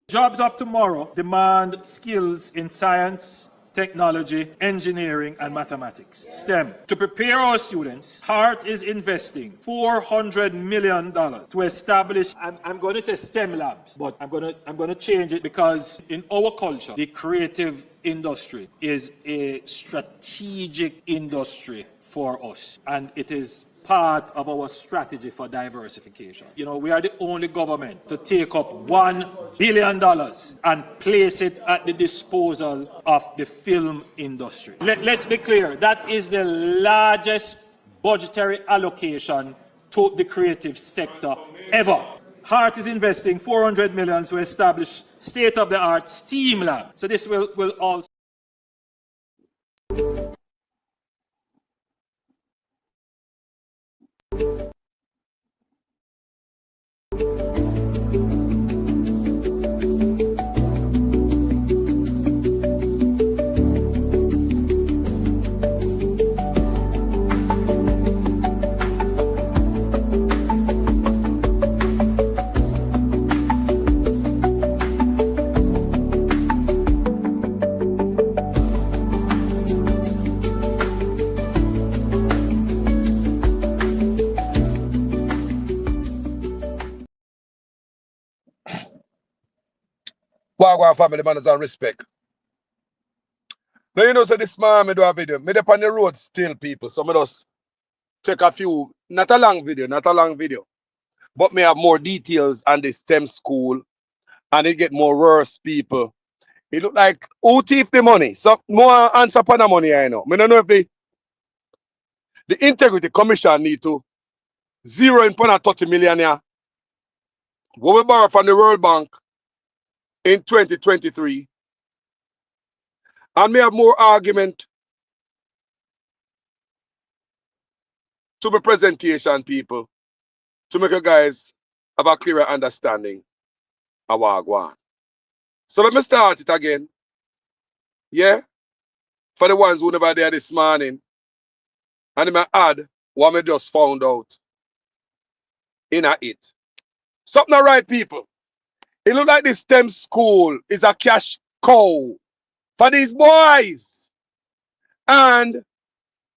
Jobs of tomorrow demand skills in science, technology, engineering, and mathematics, STEM. To prepare our students, HART is investing $400 million to establish, I'm going to say STEM labs, but I'm going to change it because in our culture, the creative industry is a strategic industry for us, and it is part of our strategy for diversification. You know, we are the only government to take up $1 billion and place it at the disposal of the film industry. Let's be clear, that is the largest budgetary allocation to the creative sector ever. HART is investing $400 million to establish state-of-the-art STEAM lab. So this will also Wagwan family manners and respect. Now you know, so this man me do a video. Me up on the road still, people. So me just take a few, not a long video. But me have more details on the STEM school and it get more worse people. It look like who thief the money? So more answer upon the money, I know. Me don't know if the Integrity Commission need to zero in upon a 30 million here. What we borrow from the World Bank in 2023. And me have more argument to my presentation, people, to make you guys have a clearer understanding of what I want. So let me start it again. Yeah? For the ones who never there this morning. And I add what I just found out in it. Something not right, people. It look like this STEM school is a cash cow for these boys. And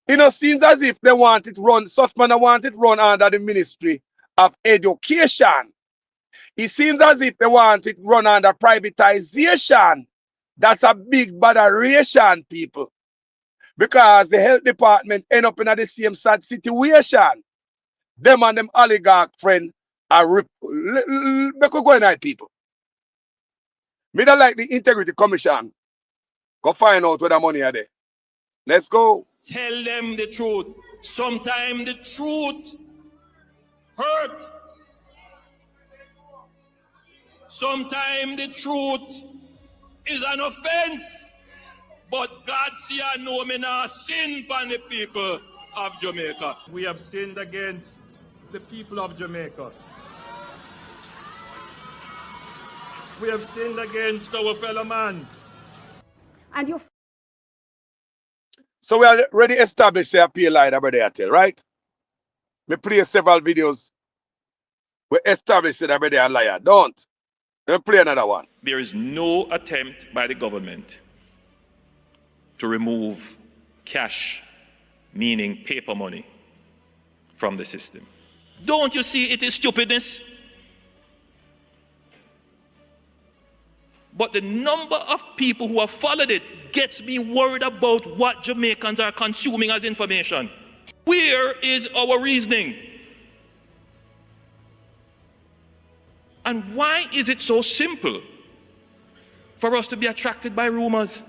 it seems as if they want it run, such man want it run under the Ministry of Education. It seems as if they want it run under privatization. That's a big botheration, people. Because the health department end up in the same sad situation. Them and them oligarch friend are going at people. Me don't like the Integrity Commission. Go find out where the money are there. Let's go. Tell them the truth. Sometimes the truth hurt. Sometimes the truth is an offense. But God see I know me now sin upon the people of Jamaica. We have sinned against the people of Jamaica. We have sinned against our fellow man. And you. So we already established the appeal line over there, right? We play several videos. We established it over there, liar. Don't. Let me play another one. There is no attempt by the government to remove cash, meaning paper money, from the system. Don't you see it is stupidness? But the number of people who have followed it gets me worried about what Jamaicans are consuming as information. Where is our reasoning? And why is it so simple for us to be attracted by rumors?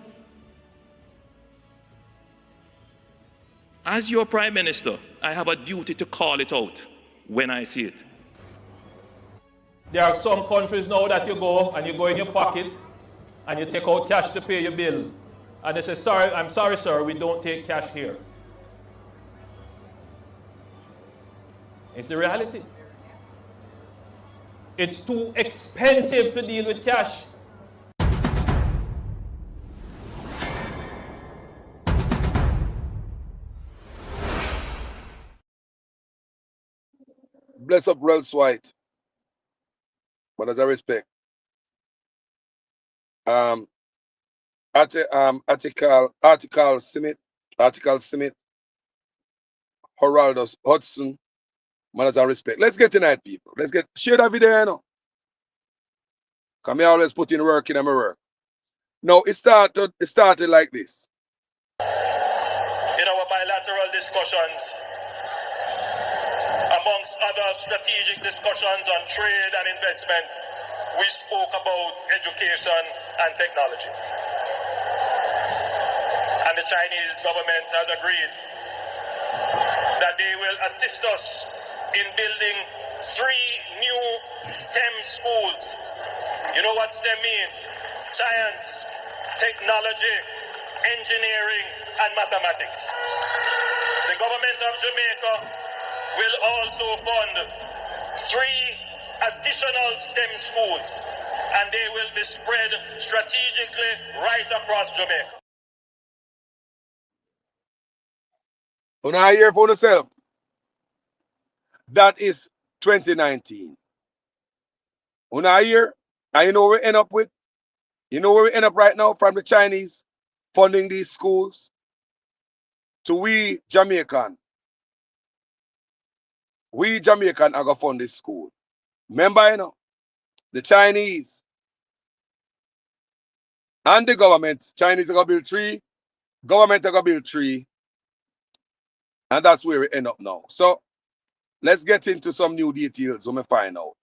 As your Prime Minister, I have a duty to call it out when I see it. There are some countries now that you go and you go in your pocket and you take out cash to pay your bill. And they say, sorry, I'm sorry, sir, we don't take cash here. It's the reality. It's too expensive to deal with cash. Bless up Rels White. But as I respect. Article Smith, Horaldus Hudson, manners and respect. Let's get tonight, people. Let's get share that video, you know. Come here, always put in work in my work. No, it started like this. In our bilateral discussions, amongst other strategic discussions on trade and investment, we spoke about education and technology. And the Chinese government has agreed that they will assist us in building 3 new STEM schools. You know what STEM means? Science, technology, engineering, and mathematics. The government of Jamaica will also fund 3 additional STEM schools, and they will be spread strategically right across Jamaica. When I hear for yourself, that is 2019. When I hear, and you know where we end up with? You know where we end up right now from the Chinese funding these schools to we Jamaican. We Jamaican are going to fund this school. Remember, you know, the Chinese and the government, Chinese are going to build 3, government are going to build 3, and that's where we end up now. So let's get into some new details when we find out.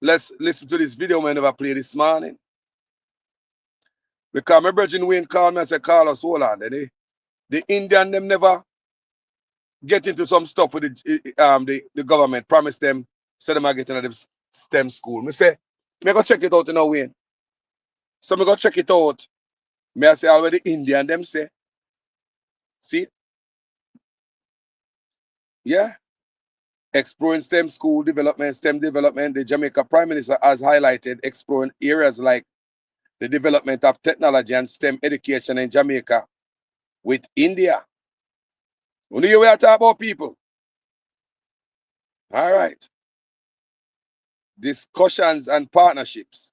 Let's listen to this video we never played this morning. Because my brother Wayne called me and said, Carlos, hold on. The Indian, them never get into some stuff with the government, promise them, say them are getting out of STEM school. Me say, me go check it out, you know, Wayne. So me go check it out. Me I say, already Indian, them say. See? Yeah. Exploring STEM school development, STEM development. The Jamaica Prime Minister has highlighted exploring areas like the development of technology and STEM education in Jamaica with India. Only you will talk about people. All right. Discussions and partnerships.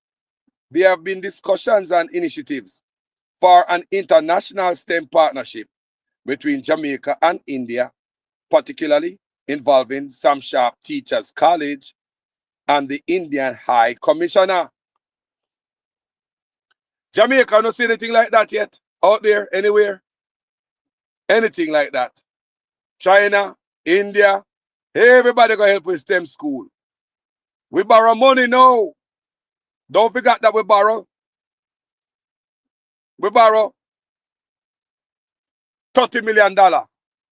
There have been discussions and initiatives for an international STEM partnership between Jamaica and India, particularly involving Sam Sharp Teachers College and the Indian High Commissioner. Jamaica don't see anything like that yet out there, anywhere. Anything like that. China, India, everybody gonna help with STEM school. We borrow money now. Don't forget that we borrow. We borrow $30 million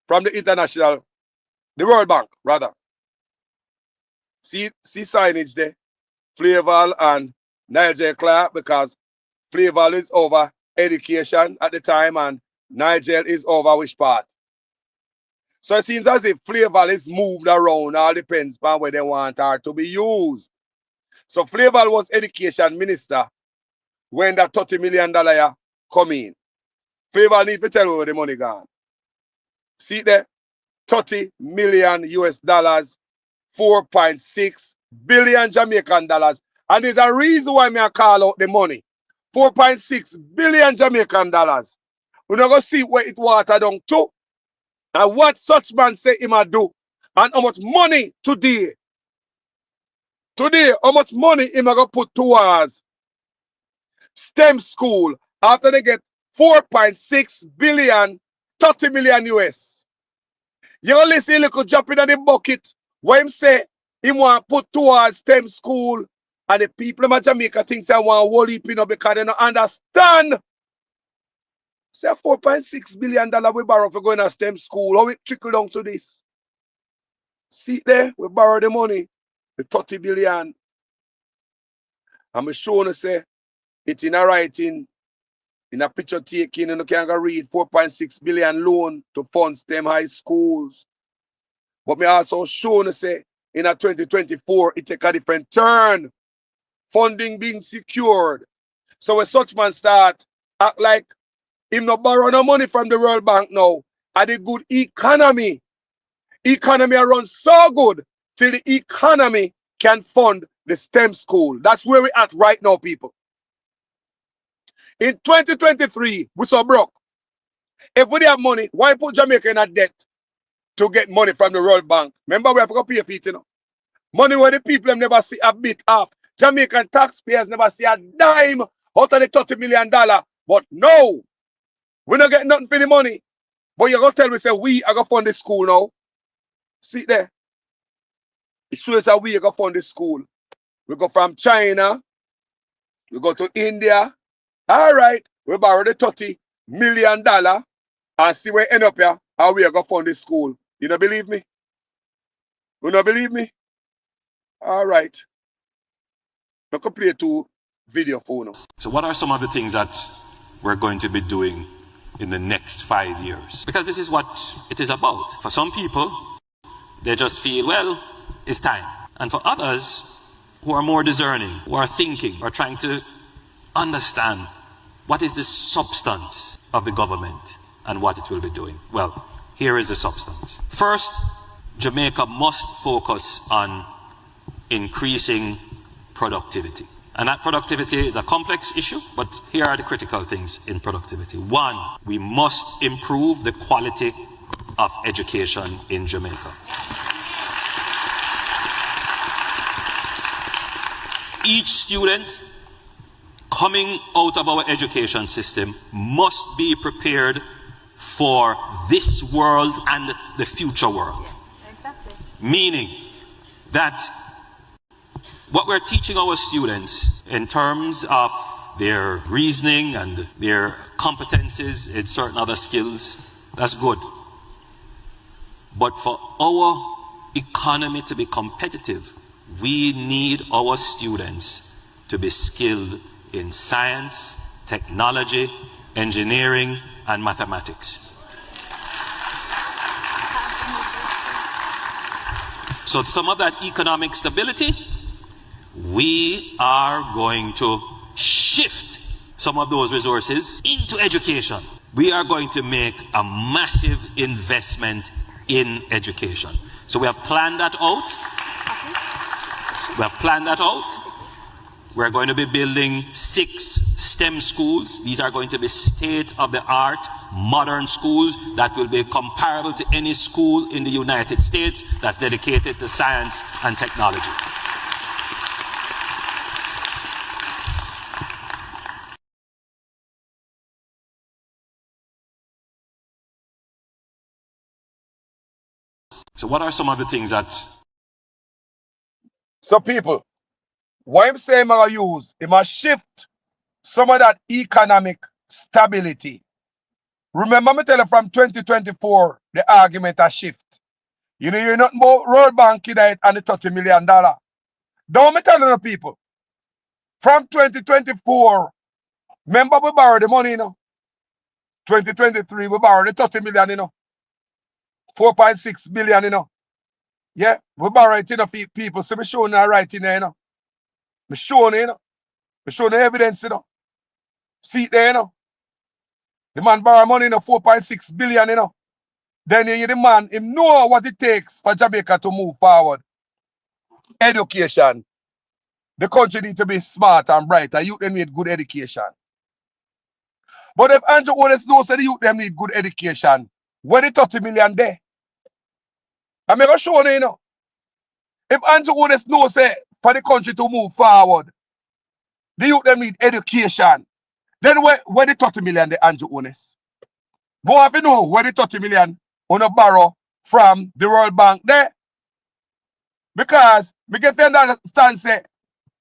from the World Bank, rather. See signage there. Flaval and Nigel Clark, because Flaval is over education at the time and Nigel is over which part. So it seems as if Flaval is moved around, all depends on where they want her to be used. So Flaval was education minister when that $30 million come in. Flaval need to tell you where the money gone. See there? $30 million US dollars, 4.6 billion Jamaican dollars. And there's a reason why I call out the money. 4.6 billion Jamaican dollars. We're not going to see where it water down to. And what such man say him a do. And how much money today. Today, how much money him a going to put towards STEM school after they get 4.6 billion, 30 million US. You only see a little drop in the bucket. What him say, he want to put towards STEM school. And the people in Jamaica think they want to hold it, you know, because they don't understand. Say $4.6 billion we borrow for going to STEM school. How it trickle down to this? See there, we borrow the money, the 30 billion. I'm showing you say it in a writing, in a picture taking, and you can go read 4.6 billion loan to fund STEM high schools. But me also showing you say in a 2024, it take a different turn. Funding being secured. So when such man start act like him not borrow no money from the World Bank now, and the good economy. Economy run so good till the economy can fund the STEM school. That's where we at right now, people. In 2023, we so broke. If we have money, why put Jamaica in a debt to get money from the World Bank? Remember, we have to pay for it, you know. Money where the people never see a bit of. Jamaican taxpayers never see a dime out of the $30 million. But no, we not get nothing for the money. But you're going to tell me, say, we are going to fund the school now. See there. It shows how we are going to fund the school. We go from China. We go to India. All right. We borrow the $30 million and see where we end up here. How we are going to fund the school. You don't believe me? You don't believe me? All right. Let's play 2 video for now. So what are some of the things that we're going to be doing in the next 5 years? Because this is what it is about. For some people, they just feel, well, it's time. And for others who are more discerning, who are thinking, who are trying to understand what is the substance of the government and what it will be doing. Well, here is the substance. First, Jamaica must focus on increasing productivity. And that productivity is a complex issue, but here are the critical things in productivity. 1, we must improve the quality of education in Jamaica. Each student coming out of our education system must be prepared for this world and the future world. Exactly. Meaning that what we're teaching our students in terms of their reasoning and their competencies in certain other skills, that's good. But for our economy to be competitive, we need our students to be skilled in science, technology, engineering, and mathematics. So some of that economic stability, we are going to shift some of those resources into education. We are going to make a massive investment in education. So we have planned that out. We're going to be building 6 STEM schools. These are going to be state-of-the-art, modern schools that will be comparable to any school in the United States that's dedicated to science and technology. So what are some of the things that... So people, what I'm saying I use, it must shift some of that economic stability. Remember me tell you from 2024, the argument has shift. You know, you're not more World Bank and the $30 million. Don't me tell you people. From 2024, remember we borrowed the money, you know. 2023, we borrowed the 30 million, you know. 4.6 billion, you know. Yeah, we borrow it, you know, people. So me showing that right in there, you know. Me showing it, you know. Me showing the evidence, you know. See it there, you know. The man borrow money, you know, 4.6 billion, you know. Then you the man, him know what it takes for Jamaica to move forward. Education. The country need to be smart and bright. And youth them need good education. But if Andrew Otis knows that the youth them need good education, where the 30 million there? I'm going to show you, you know. If Andrew Otis knows that for the country to move forward, the youth them need education. Then where the 30 million the Andrew Otis? But have you know where the 30 million on a borrow from the World Bank there? Because we get to understand say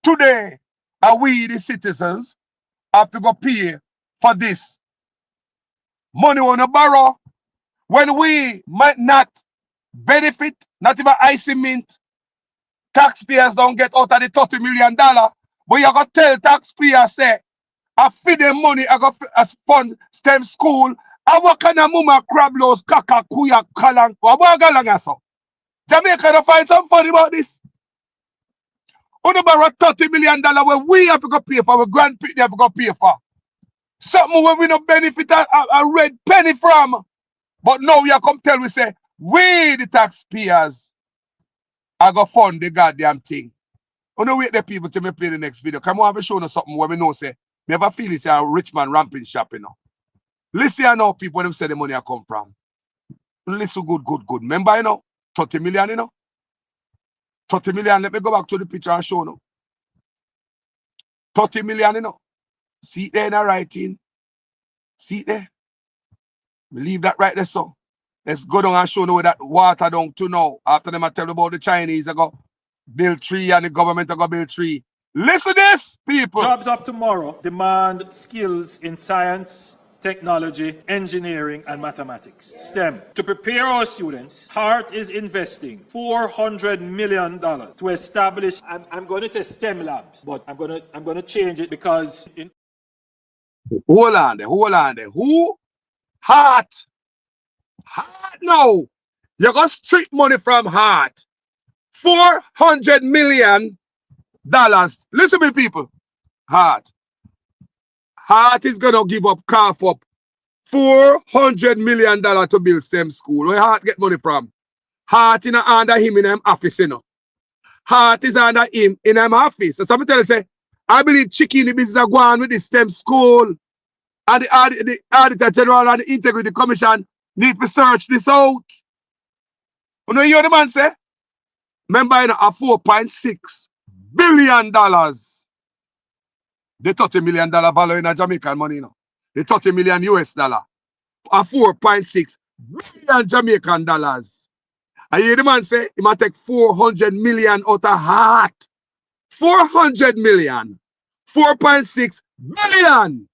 today are we the citizens have to go pay for this. Money on a borrow when we might not benefit, not even icy mint. Taxpayers don't get out of the $30 million. But you got to tell taxpayers say, I feed them money, I got as fund STEM school. I work on a mama crablos, kaka, kuya, kalang, so. Jamaica don't find something funny about this. On about $30 million where we have to go pay for, our grandparents have to go pay for. Something where we don't benefit a red penny from. But now you come tell we say, we the taxpayers are going to fund the goddamn thing. You know, wait the people till me play the next video. Come on, have a show us something where we know say, Me ever feel it's a rich man ramping shop, you know. Listen here now, people, when them say the money I come from. Listen good. Remember, you know, 30 million, you know. 30 million, let me go back to the picture and show you. 30 million, you know. See it there in the writing. See it there. We leave that right there, so. Let's go down and show you where that water down to now. After them I tell you about the Chinese, they go build 3 and the government they go build 3. Listen to this, people. Jobs of tomorrow demand skills in science, technology, engineering, and mathematics. STEM. To prepare our students, HART is investing $400 million to establish, I'm going to say STEM labs, but I'm going to change it because Hold on there. Who? HART. HART now. You got strip money from HART. $400 million. Listen to me, people. HART is gonna give up, cough up $400 million to build STEM school. Where HART get money from? HART is under him in him office, you know. HART is under him in him office. So somebody tell you, say, I believe chicken the business are going with the STEM school. And the Auditor General and the Integrity Commission need to search this out. You know, you hear the man say? Remember, you know, a $4.6 billion. The $30 million value in a Jamaican money, you know. The $30 million US dollar. A $4.6 billion Jamaican dollars. And you hear the man say, he might take 400 million out of HART. 400 million. 4.6 billion.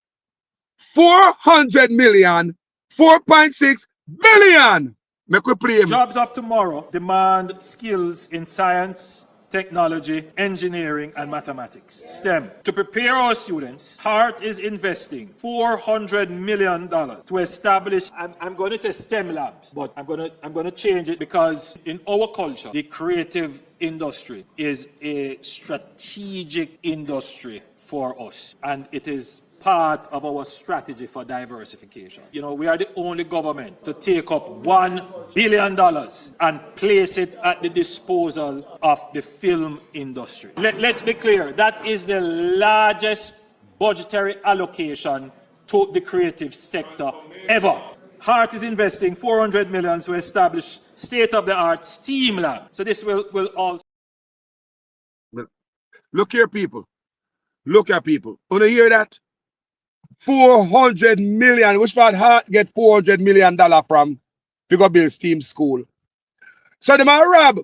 400 million. 4.6 billion. Make we play him. Jobs of tomorrow demand skills in science, technology, engineering, and mathematics. STEM. To prepare our students, HART is investing $400 million to establish, I'm going to say STEM labs, but I'm going to change it because in our culture, the creative industry is a strategic industry for us, and it is part of our strategy for diversification. You know, we are the only government to take up $1 billion and place it at the disposal of the film industry. Let's be clear, that is the largest budgetary allocation to the creative sector ever. HART is investing $400 million to establish state-of-the-art STEAM lab. So this will also... Look here, people. Look at people. Want to hear that? 400 million. Which part HART get $400 million from to go build STEAM school? So they might rob.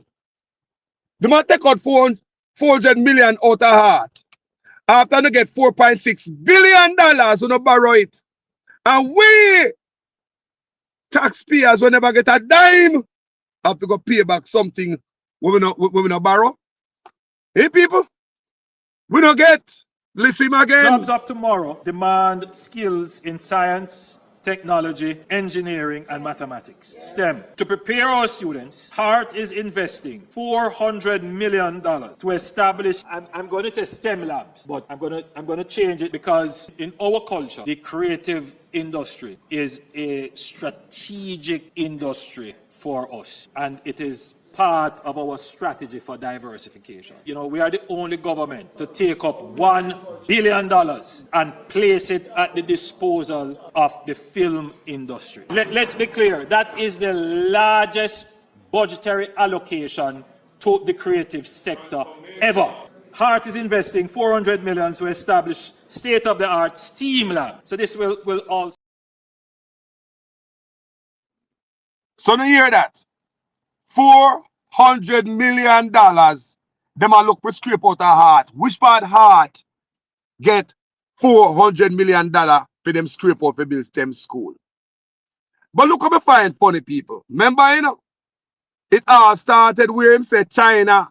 They might take out 400 million out of HART. After they get $4.6 billion, they borrow it. And we, taxpayers, will never get a dime. Have to go pay back something when we not borrow. Hey, people, we don't get. Listen again. Jobs of tomorrow demand skills in science, technology, engineering, and mathematics. STEM. To prepare our students, HART is investing $400 million to establish, I'm going to say STEM labs, but I'm going to change it because in our culture, the creative industry is a strategic industry for us, and it is part of our strategy for diversification. You know, we are the only government to take up $1 billion and place it at the disposal of the film industry. Let's be clear, that is the largest budgetary allocation to the creative sector ever. HART is investing $400 million to establish state-of-the-art STEAM lab. So this will also... So you hear that? $400 million. Them a look for scrape out of HART. Which part HART get $400 million for them scrape out for build STEM school? But look how we find funny people. Remember, you know, it all started where him said China,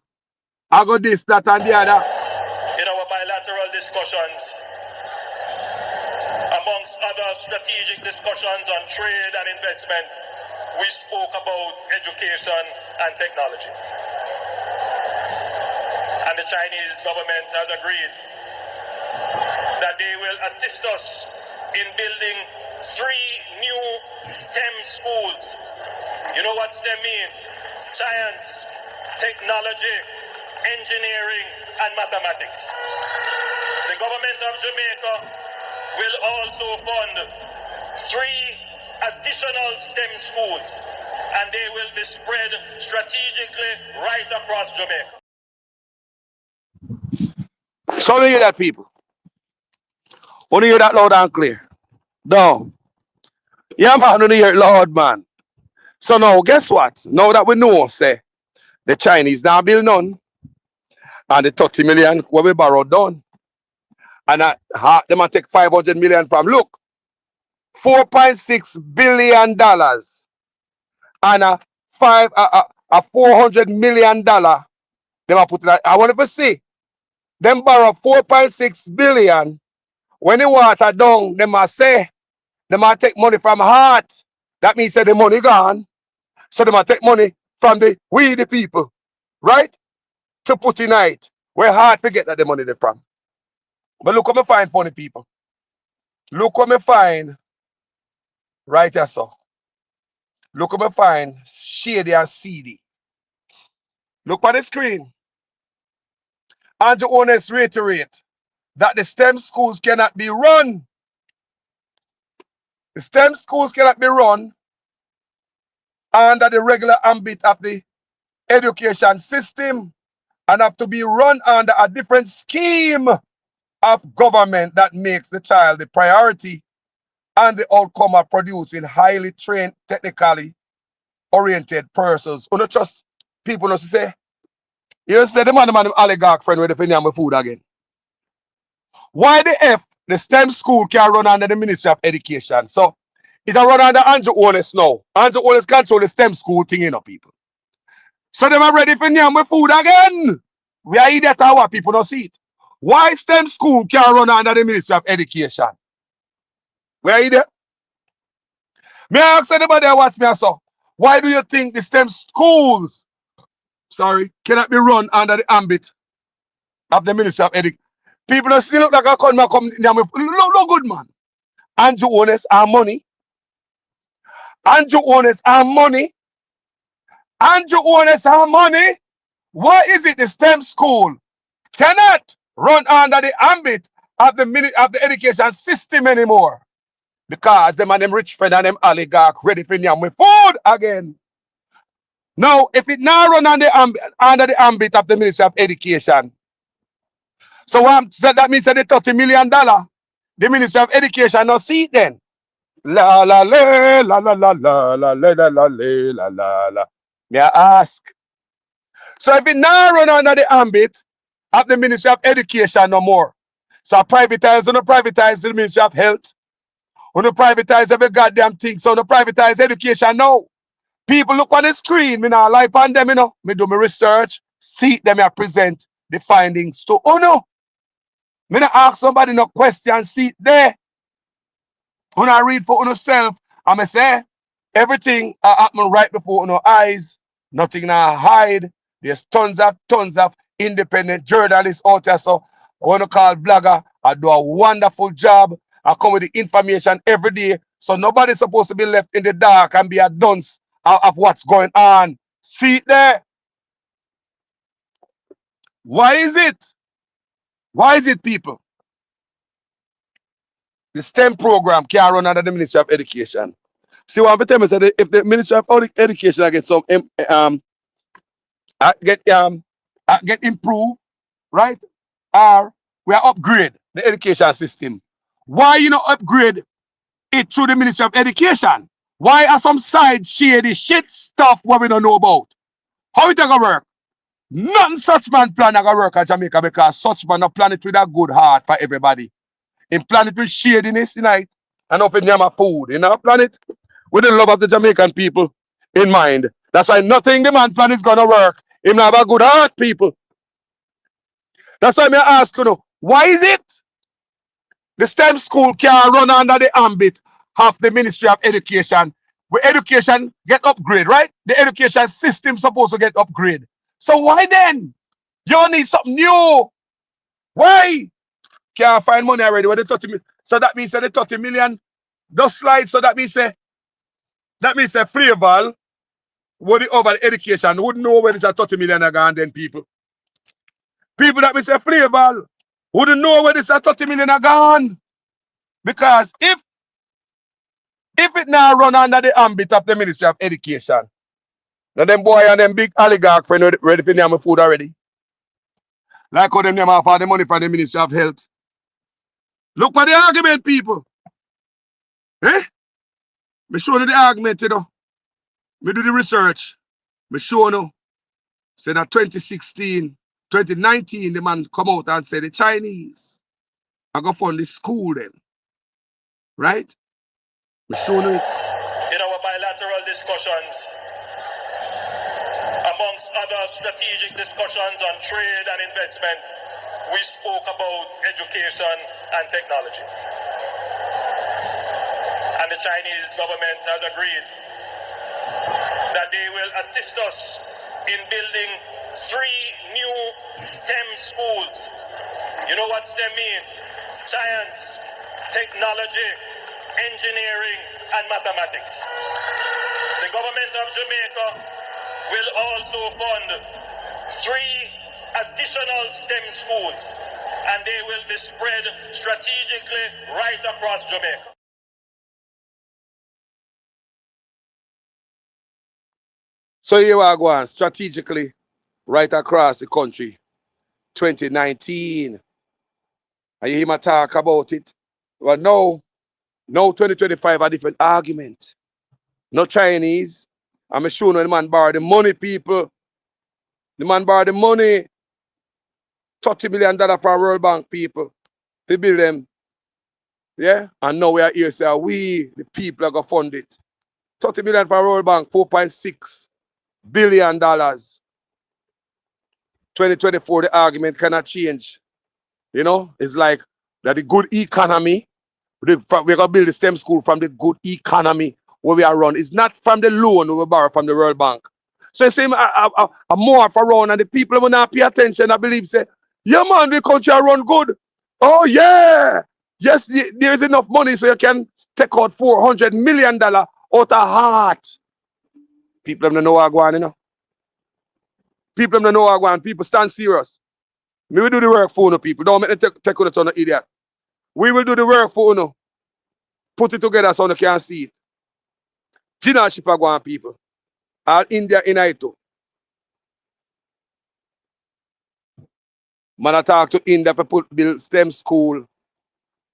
I got this, that, and the other. In our bilateral discussions, amongst other strategic discussions on trade and investment, we spoke about education and technology. And the Chinese government has agreed that they will assist us in building 3 new STEM schools. You know what STEM means? Science, technology, engineering, and mathematics. The government of Jamaica will also fund 3 additional STEM schools, and they will be spread strategically right across Jamaica. So you hear that, people? Want to hear that loud and clear? No. Yeah, man, want to hear it loud, man. So now, guess what? Now that we know, say, the Chinese now build none, and the 30 million where we borrowed done, and they might take 500 million from, look, $4.6 billion and a $400 million. They might put it. I want to see them borrow 4.6 billion. When the water down, they might say they might take money from heart. That means that the money gone. So they might take money from the people, right? To put in it. Where heart forget that the money they from. But look what me find, funny people. Look what me find right here, so. Look what me find shady and seedy. Look on the screen. And to honest reiterate that the STEM schools cannot be run. The STEM schools cannot be run under the regular ambit of the education system and have to be run under a different scheme of government that makes the child the priority and the outcome of producing highly trained, technically oriented persons. You don't trust people not to say, you say the man oligarch friend with the my food again. Why the F the STEM school can run under the Ministry of Education? So it's a run under Andrew Oles now. Andrew Oles control the STEM school thing, you know, people. So them are ready for my food again. We are idiot our people don't see it. Why STEM school can run under the Ministry of Education? We are idiot. May I ask anybody that watch me so? Why do you think the STEM schools, cannot be run under the ambit of the Ministry of Education? People don't still look like a come no good man. Andrew Ones our money. Andrew Ones our money. Andrew Ones our money. Why is it the STEM school cannot run under the ambit of the education system anymore? Because them and them rich friend and them oligarch ready for them with food again. Now, if it now run under the ambit of the Ministry of Education, so that means that the $30 million, the Ministry of Education no see it then. La la la la la la la la la la la la la la. May I ask? So if it now run under the ambit of the Ministry of Education no more, so privatize or no privatize the Ministry of Health, or no privatize every goddamn thing, so no privatize education now. People look on the screen, me now like on them, you know. Me do my research, see them I present the findings to no. Me not ask somebody no question, see it there. When I read for yourself, I may say everything happen right before your eyes, nothing now hide. There's tons of independent journalists out there. So I want to call blogger. I do a wonderful job. I come with the information every day. So nobody's supposed to be left in the dark and be a dunce of what's going on. See it there. Why is it? Why is it, people? The STEM program can't run under the Ministry of Education. See what I'm telling you, that if the Ministry of Education get some get improved, right? Or we are upgrade the education system. Why you not upgrade it through the Ministry of Education? Why are some side shady shit stuff what we don't know about? How it gonna work? None such man plan gonna work at Jamaica because such man a plan it with a good heart for everybody. In plan it with shadiness tonight and up in my food. You know, plan it with the love of the Jamaican people in mind. That's why nothing the man plan is gonna work. Him have a good heart, people. That's why I ask you, why is it the STEM school can run under the ambit of the Ministry of Education? Where education get upgrade, right? The education system supposed to get upgrade. So why then? You need something new. Why? Can't find money already with the 30 million. So that means that the 30 million does slide. So that means Flavor would the over education wouldn't know where this 30 million are gone then people. People that we say Flavor wouldn't know where this 30 million are gone. Because if it now run under the ambit of the Ministry of Education, now them boy and them big oligarch friend ready for name food already. Like how them name off all the money from the Ministry of Health. Look for the argument, people. Eh? Me show you the argument, you know. Me do the research. Me show you. Say that 2016, 2019, the man come out and say the Chinese are going to fund the school then. Right? Me show you it. In our bilateral discussions, amongst other strategic discussions on trade and investment, we spoke about education and technology. And the Chinese government has agreed that they will assist us in building 3 new STEM schools. You know what STEM means? Science, technology, engineering, and mathematics. The government of Jamaica will also fund 3 additional STEM schools, and they will be spread strategically right across Jamaica. So here we go on strategically right across the country. 2019. And you hear me talk about it. Well, no 2025 a different argument. No Chinese. I'm sure the man borrowed the money, people. The man borrowed the money. $30 million from World Bank, people. To build them. Yeah? And now we are here saying we, the people, are going to fund it. $30 million from World Bank, $4.6 billion. 2024, the argument cannot change. You know, it's like that the good economy, we're going to build the STEM school from the good economy where we are run. It's not from the loan we borrow from the World Bank. So you see, a more for run and the people will not pay attention, I believe, say, yeah, man, the country run good. Oh, yeah. Yes, there is enough money so you can take out $400 million out of heart. People don't know what going on, you know. People don't know what going on. People stand serious. We will do the work for you, people. Don't make them take on a ton of idiot. We will do the work for you. Put it together so you can see it. Generalship are going, people. All India in it too. Man, I talk to India for build STEM school,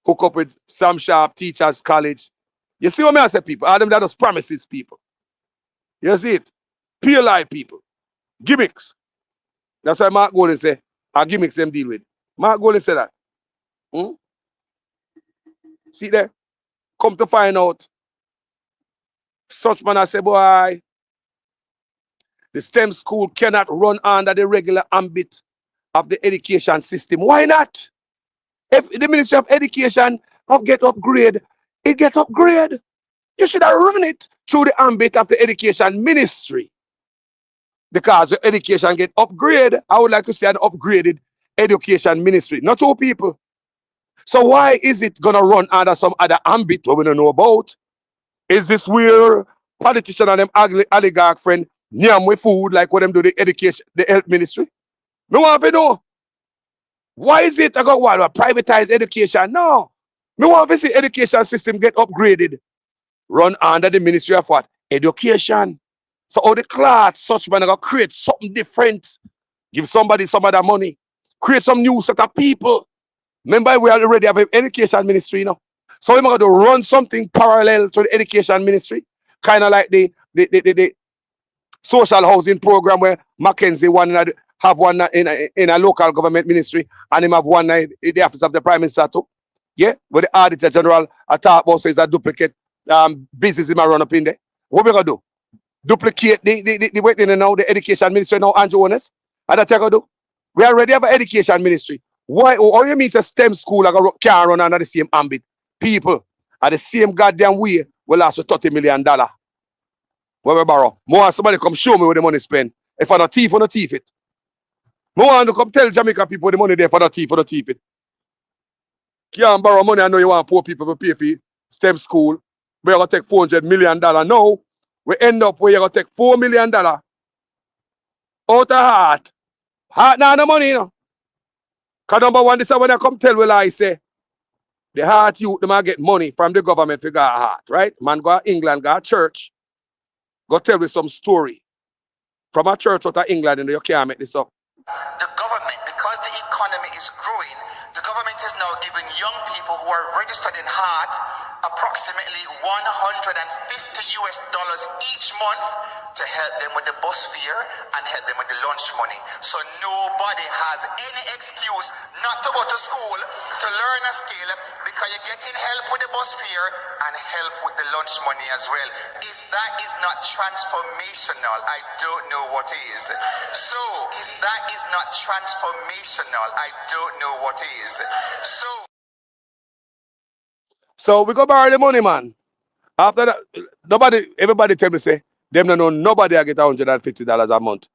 hook up with Sam Sharp Teachers College. You see what I say, people? All them that just promises, people. You see it? PLI people. Gimmicks. That's why Mark Golden say, our gimmicks them deal with. Mark Golden said that. See there? Come to find out. Such man, I say, boy, the STEM school cannot run under the regular ambit of the education system. Why not? If the Ministry of Education get upgrade, it get upgrade. You should have run it through the ambit of the Education Ministry. Because the education get upgrade, I would like to see an upgraded Education Ministry, not all people. So why is it gonna run under some other ambit what we don't know about? Is this where politicians and them oligarch friend nyam with food like what them do the education, the health ministry? Me want to know. Why is it I got what privatize education? No. Me want to see education system get upgraded. Run under the Ministry of what? Education. So all the class, such man gonna create something different. Give somebody some of that money. Create some new set of people. Remember, we already have an education ministry, you know. So we're going to run something parallel to the education ministry, kind of like the social housing program where Mackenzie have one in a local government ministry, and him have one in the office of the Prime Minister too. Yeah, where the Auditor General talk about says that duplicate business in my run up in there. What we gonna do? Duplicate the waiting now, the education ministry now, Andrew Honest. And that's what we gonna do. We already have an education ministry. Why? All you mean is a STEM school can't run under the same ambit. People at the same goddamn way will last with $30 million. Where we borrow. More somebody come show me where the money spent. If I'm not thief, I'm not thief it. More want to come tell Jamaica people the money there for the thief, it. Can't borrow money. I know you want poor people to pay for STEM school. We're going to take $400 million. No, we end up where you're going to take $4 million out of heart. Heart now the money, you know. Because number one, this is when I come tell well I say. The heart youth, they might get money from the government to go heart, right? Man go to England, go to church, go tell me some story from a church out of England, and you can't make this up. The government, because the economy is growing, the government is now giving young people who are registered in heart approximately $150 each month to help them with the bus fare and help them with the lunch money. So nobody has any excuse not to go to school to learn a skill, because you're getting help with the bus fare and help with the lunch money as well. If that is not transformational, I don't know what is. So if that is not transformational, I don't know what is. So we go borrow the money, man. After that, everybody tell me, say, them no know nobody I get $150 a month.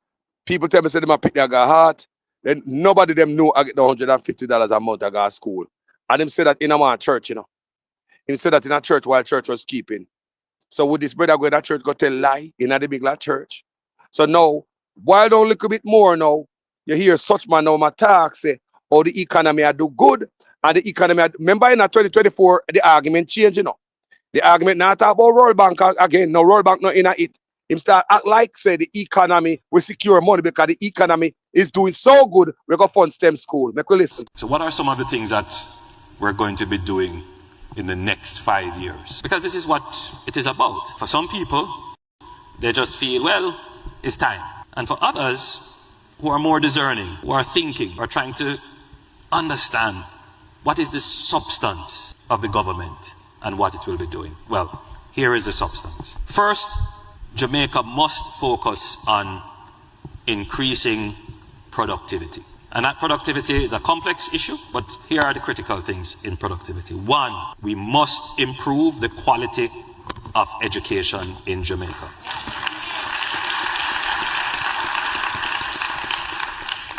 People tell me, say, them I pick their heart. Then nobody them know I get the $150 a month I go to school. And them say that in a church, you know. He said that in a church while church was keeping. So would this brother go to that church go tell lie in a big church? So now, while a little bit more now, you hear such man now my talk say, oh, the economy I do good. And the economy, remember in 2024, the argument changed, you know. The argument now talk about Royal Bank again. No, Royal Bank not in it. Him start act like say the economy will secure money because the economy is doing so good. We got fund STEM school. Make we listen. So what are some of the things that we're going to be doing in the next 5 years? Because this is what it is about. For some people, they just feel, well, it's time. And for others who are more discerning, who are thinking, are trying to understand what is the substance of the government and what it will be doing. Well, here is the substance. First, Jamaica must focus on increasing productivity. And that productivity is a complex issue, but here are the critical things in productivity. One, we must improve the quality of education in Jamaica.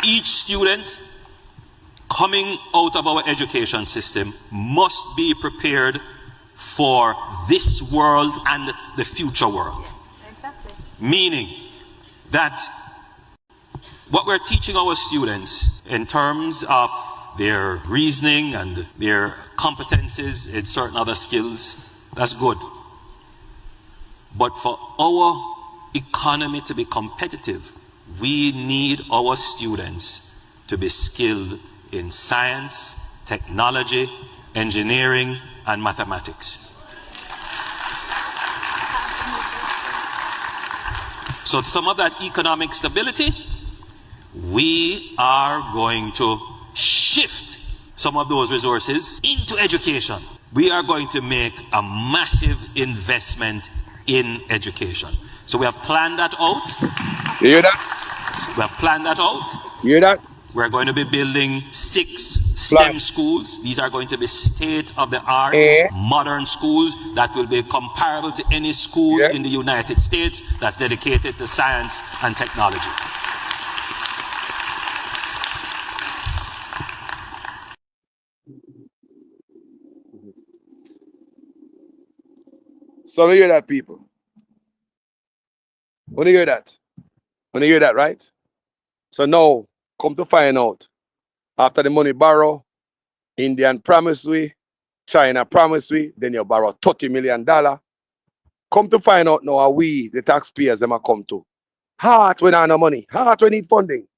Each student coming out of our education system must be prepared for this world and the future world. Exactly. Meaning that what we're teaching our students in terms of their reasoning and their competencies in certain other skills, that's good. But for our economy to be competitive, we need our students to be skilled in science, technology, engineering, and mathematics. So some of that economic stability, we are going to shift some of those resources into education. We are going to make a massive investment in education. So we have planned that out. You hear that? We have planned that out. You hear that? We're going to be building 6 STEM schools. These are going to be state-of-the-art, modern schools that will be comparable to any school in the United States that's dedicated to science and technology. So you hear that, people? When you hear that? When you hear that, right? So now, come to find out, after the money borrow, Indian promise we, China promise we, then you borrow $30 million. Come to find out now, are we, the taxpayers, them are come to. Heart when I no money. Heart we need funding.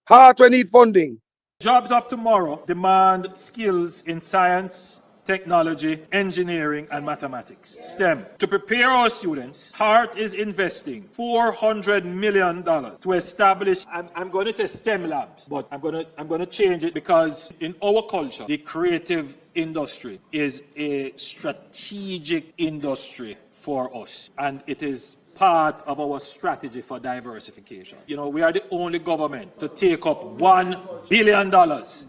Heart we need funding. Jobs of tomorrow demand skills in science, technology, engineering, and mathematics, STEM. To prepare our students, HEART is investing $400 million to establish, I'm going to say STEM labs, but I'm going to change it because in our culture, the creative industry is a strategic industry for us, and it is part of our strategy for diversification. You know, we are the only government to take up $1 billion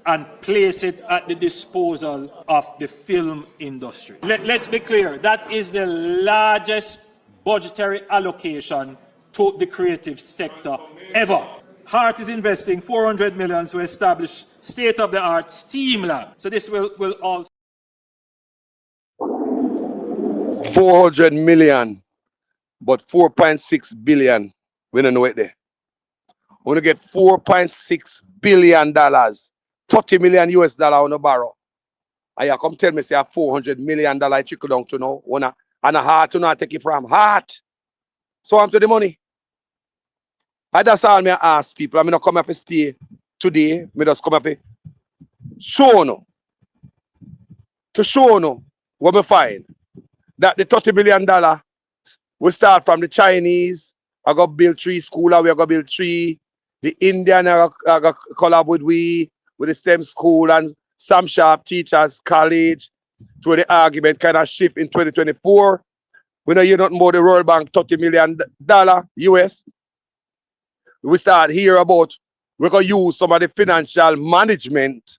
and place it at the disposal of the film industry. Let's be clear, that is the largest budgetary allocation to the creative sector ever. HEART is investing $400 million to establish state-of-the-art STEAM lab. So this will also... $400 million. But 4.6 billion, we don't know it there. We're gonna get $4.6 billion, $30 million US on the borrow. And you come tell me say a $400 million trickle down to now. And a heart to not take it from. Heart. So I'm to the money. And that's all me ask people. I'm not come up to stay today. Me just come up to show no. To show no what we find. That the $30 million we start from the Chinese. I got build 3 schools, we got build 3. The Indian I got collab with the STEM school and some sharp teachers college to the argument kind of shift in 2024. We know you're not more the World Bank $30 million US. We start here about we're gonna use some of the financial management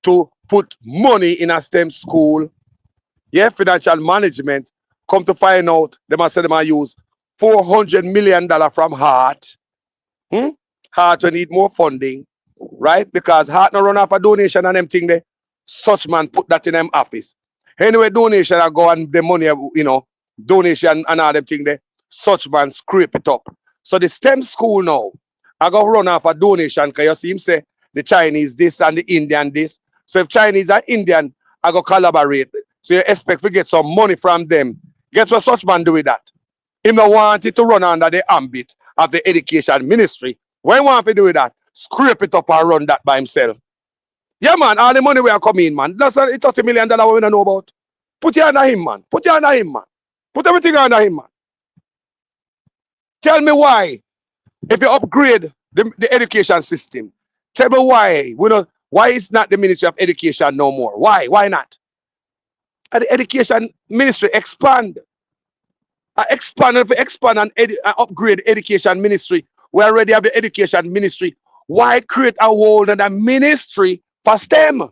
to put money in a STEM school. Yeah, financial management. Come to find out, they must say they might use $400 million from Heart. Heart will need more funding, right? Because Heart no run off a donation and them thing there. Such man put that in them office. Anyway, donation I go and the money, donation and all them thing there. Such man scrape it up. So the STEM school now, I go run off a donation because you see him say the Chinese this and the Indian this. So if Chinese and Indian, I go collaborate. So you expect to get some money from them. Guess what such man do with that? He don't want it to run under the ambit of the education ministry. What he want to do with that? Scrape it up and run that by himself. Yeah, man, all the money we are coming, man. That's a $30 million we don't know about. Put it under him, man. Put it under him, man. Put everything under him, man. Tell me why, if you upgrade the education system, tell me why it's not the Ministry of Education no more. Why? Why not? And the education ministry expand. Expand and upgrade education ministry. We already have the education ministry. Why create a whole other ministry for STEM?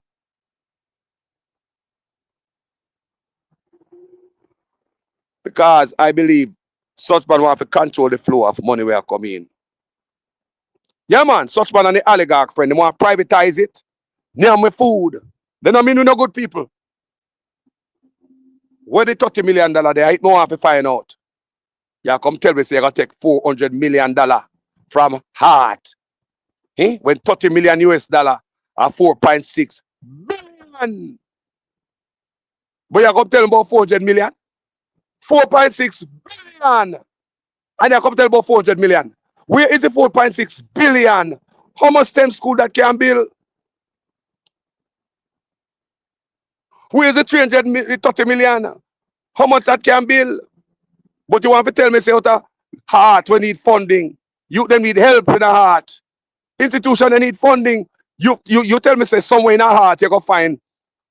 Because I believe such man want to control the flow of money we are coming in. Yeah, man, such man and the oligarch friend, they want to privatize it. Name with food. They don't mean we no good people. Where the $30 million there, I don't want to find out. You come tell me say you got to take $400 million from Heart. When $30 million US dollar are 4.6 billion. But you come tell me about 400 million? 4.6 billion. And you come tell me about 400 million. Where is the 4.6 billion? How much STEM school that can build? Where is the 330 million? How much that can build? But you want to tell me, say, Heart, we need funding. You them need help in the Heart. Institution, they need funding. You tell me, say, somewhere in a Heart, you go find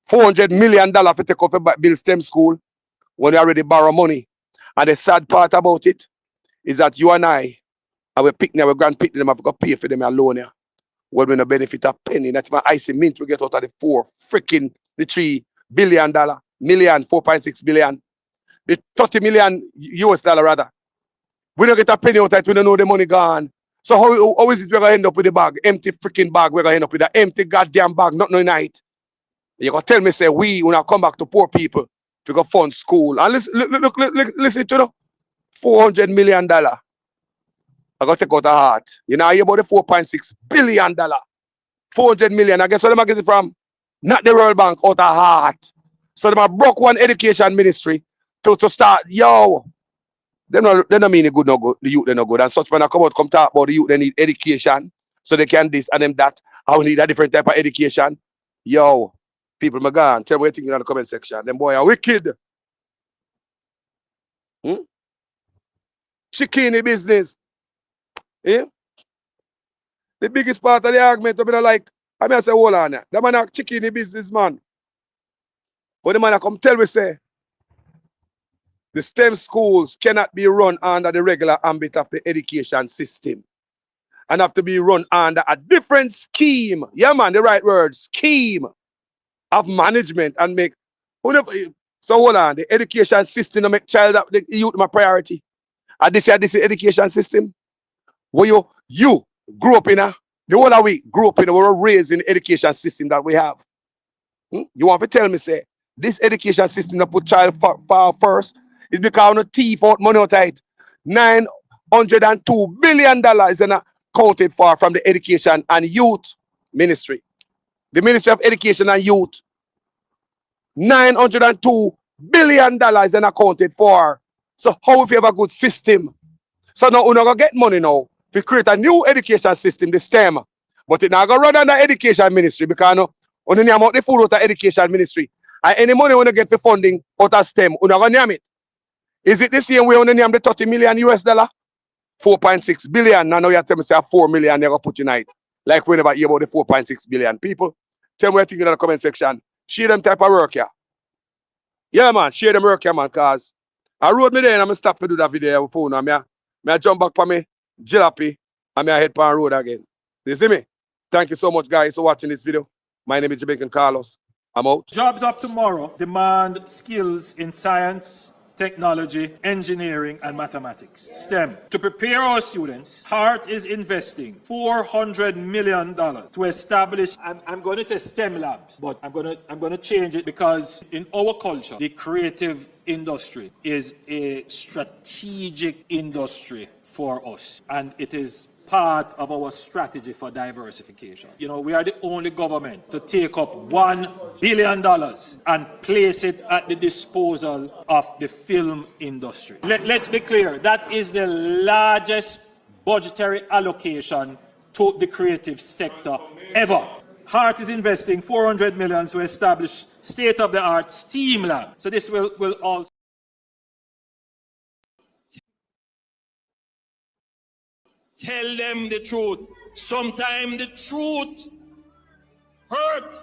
$400 million to take off a build STEM school when you already borrow money. And the sad part about it is that you and I, our picnic, our grandpicnic, them have got to pay for them alone. Yeah. Well, we no benefit a penny. That's my icy mint we get out of the $3 billion, 4.6 billion. The 30 million US dollar rather. We don't get a penny out of it, we don't know the money gone. So how is it we're gonna end up with the bag? Empty freaking bag, we're gonna end up with an empty goddamn bag, not no night. You gonna tell me, say, we when I come back to poor people to go fund school. And listen to the $400 million. I gotta take out a Heart. You know, I hear about the $4.6 billion. 400 million. I guess where them get it from? Not the World Bank, out of Heart. So they broke one education ministry to start. Yo, they don't mean the good no good, the youth they no good. And such when I come talk about the youth, they need education. So they can this and them that. I will need a different type of education. Yo, people my gone. Tell me what you think in the comment section. Them boy are wicked. Chicken business. Yeah? The biggest part of the argument to be like, I mean I say, hold on. The man a chicken business man. But the man come tell me say the STEM schools cannot be run under the regular ambit of the education system and have to be run under a different scheme. Yeah, man, the right word, scheme of management and make. So hold on, the education system to make child up the youth my priority. And this education system where you grew up in the whole of we grew up in, we were raised in the education system that we have. You want to tell me, say, this education system that put child first is because of thief out money out of it. $902 billion is accounted for from the education and youth ministry. The Ministry of Education and Youth $902 billion and accounted for. So how if you have a good system? So now we're not going to get money now to create a new education system, the STEM. But it's not going to run under education ministry because no, only name out the food out of education ministry. And any money when you get for funding out of STEM, we're not going to name it. Is it the same way when you name the 30 million US dollar? 4.6 billion. Now you have to say 4 million they're going to put tonight. Like we never hear about the 4.6 billion people. Tell me what you think in the comment section. Share them type of work here. Yeah, man. Share them work here, man. Because I wrote me there and I'm going to stop to do that video with phone. I jump back for me, jalopy, and I head on road again. You see me? Thank you so much, guys, for watching this video. My name is Jamaican Carlos. I'm out. Jobs of tomorrow demand skills in science, technology, engineering, and mathematics, STEM. To prepare our students, HEART is investing $400 million to establish, I'm going to say STEM labs, but I'm going to change it because in our culture, the creative industry is a strategic industry for us, and it is part of our strategy for diversification. You know, we are the only government to take up $1 billion and place it at the disposal of the film industry. Let's be clear, that is the largest budgetary allocation to the creative sector ever. HEART is investing $400 million to establish state-of-the-art STEAM lab. So this will also tell them the truth. Sometimes the truth hurt.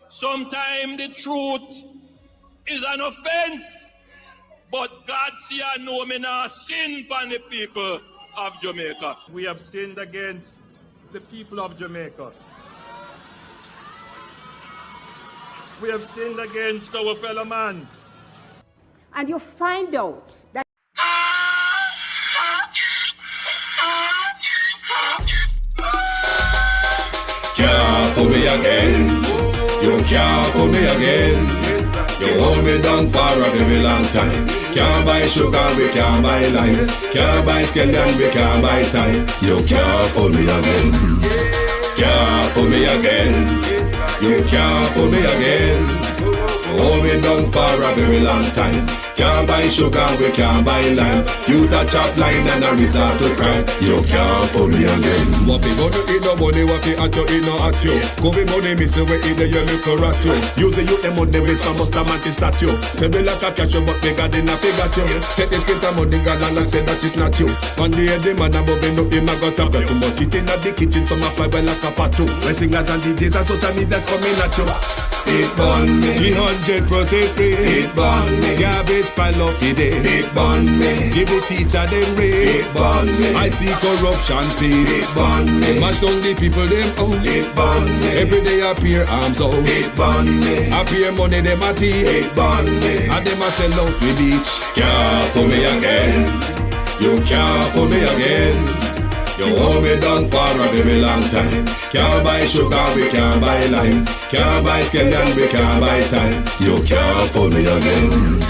Sometimes the truth is an offense. But God see I know me now sin upon the people of Jamaica. We have sinned against the people of Jamaica. We have sinned against our fellow man. And you find out that Can't fool me again. You can't fool me again. You hold me down for a very long time. Can't buy sugar, we can't buy lime. Can't buy scallion, we can't buy time. You can't fool me again. Can't fool me again. You can't fool me again. You hold me down for a very long time. Can't buy sugar, we can't buy lime. You touch up line and a resort to crime. You can't fool me again. What we gonna eat no money, what we at you, eat no at you. Covid money, miss away, eat the your little rat you. Use the youth, the money, waste my must have mantis statue. Say we like a cash you, but we got in a figure you. Take the spit of money, God and say that is not you. One day the man above me, no him a got stop too much. It in at the kitchen, some a fly well like a patu. When singers and DJs and social media's coming at you. It burn me 300% free. It burn me garbage pile of the day. It burn me give the teacher them raise. It burn me I see corruption please. It burn me mash down the people them house. It burn me every day appear arms out. It burn me appear money them a thief. It burn me and them a sell out with each. Can't fool me again. You can't fool me again. You hold me down for a very long time. Can't buy sugar, we can't buy lime. Can't buy scallion, we can't buy time. You can't fool me again.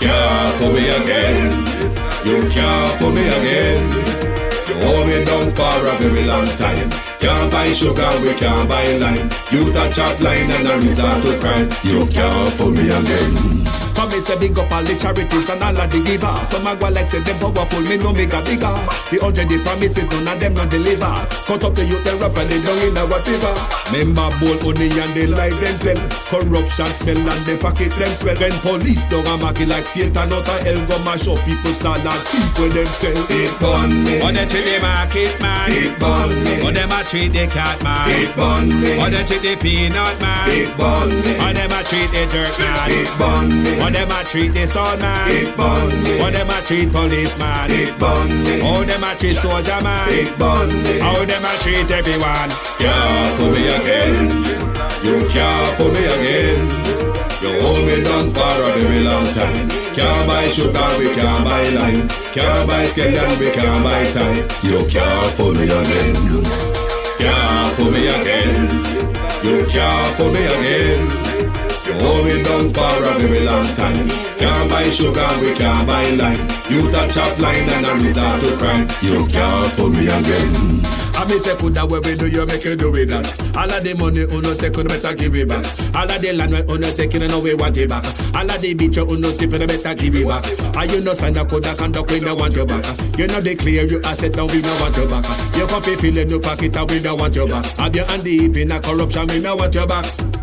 Can't fool me again. You can't fool me again. You hold me down for a very long time. Can't buy sugar, we can't buy lime. You touch up line and a resort to crime. You can't fool me again. Come me say big up all the charities and all of the givers. Some a go like say them powerful, me no make a bigger. The already promises, none of them not deliver. Cut up the youth, them rough and they down in our river. Member bowl honey and they lie them tell. Corruption smell and they pocket them swell. When police don't a market like Satan out of hell, go mash up people start like thief when them sell. It burn me. Or they treat the market man. It burn me. Or them a treat the cat man. It burn me. Or they treat the peanut man. It burn me. Or them a treat the dirt man. It burn me. Or them a treat the sword man. It burn me. Or them a treat policeman. It burn me. Or them a treat soldier man. It burn me. Or them a treat everyone. Can't fool me again. You can't fool me again. You hold me down for a very long time. Can't buy sugar, we can't buy lime. Can't buy scallion, we can't buy time. You can't fool me again. Can't fool me again. You can't fool me again. You hold me down for a very long time. Can't buy sugar, we can't buy lime. You touch up line and a resort to crime. You can't fool me again. I me say put that way we do you make you do with that. All of the money uno take you better give it back. All of the land we uno take you no we want it back. All of the beach you uno take you better give it back. And you no sign a code that conduct we no want you back. You know declare you asset and we no want you back. You can feel in your pocket and we no want you back. Have your hand deep in a corruption we no want you back.